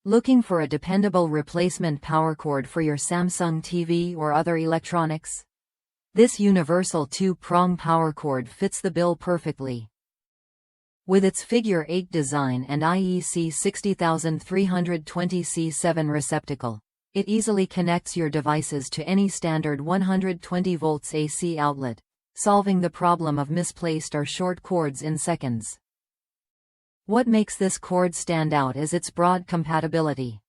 Looking for a dependable replacement power cord for your Samsung TV or other electronics? This universal 2-prong power cord fits the bill perfectly. With its figure 8 design and IEC 60320C7 receptacle, it easily connects your devices to any standard 120 volts AC outlet, solving the problem of misplaced or short cords in seconds. What makes this cord stand out is its broad compatibility.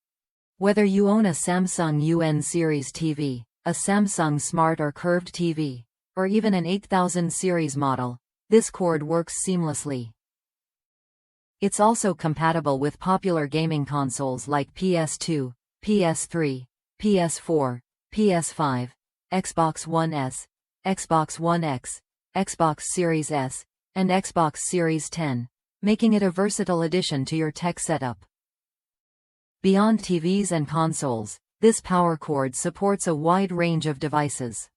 Whether you own a Samsung UN series TV, a Samsung Smart or Curved TV, or even an 8000 series model, this cord works seamlessly. It's also compatible with popular gaming consoles like PS2, PS3, PS4, PS5, Xbox One S, Xbox One X, Xbox Series S, and Xbox Series 10, making it a versatile addition to your tech setup. Beyond TVs and consoles, this power cord supports a wide range of devices.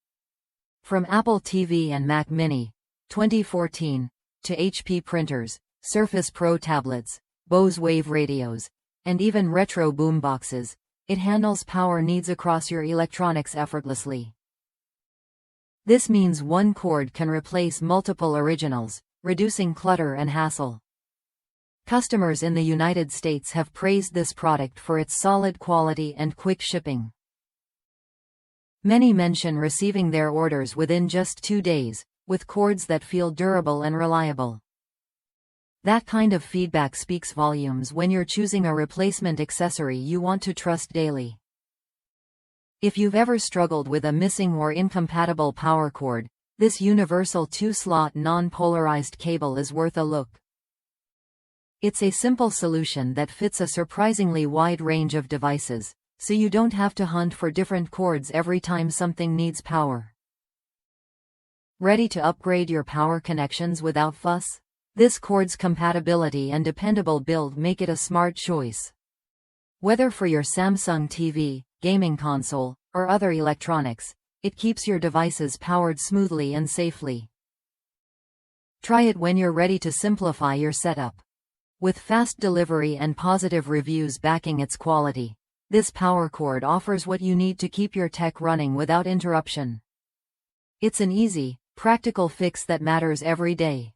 From Apple TV and Mac Mini, 2014, to HP printers, Surface Pro tablets, Bose Wave radios, and even retro boomboxes, it handles power needs across your electronics effortlessly. This means one cord can replace multiple originals, reducing clutter and hassle. Customers in the United States have praised this product for its solid quality and quick shipping. Many mention receiving their orders within just 2 days, with cords that feel durable and reliable. That kind of feedback speaks volumes when you're choosing a replacement accessory you want to trust daily. If you've ever struggled with a missing or incompatible power cord, this universal 2-slot non-polarized cable is worth a look. It's a simple solution that fits a surprisingly wide range of devices, so you don't have to hunt for different cords every time something needs power. Ready to upgrade your power connections without fuss? This cord's compatibility and dependable build make it a smart choice. Whether for your Samsung TV, gaming console, or other electronics, it keeps your devices powered smoothly and safely. Try it when you're ready to simplify your setup. With fast delivery and positive reviews backing its quality, this power cord offers what you need to keep your tech running without interruption. It's an easy, practical fix that matters every day.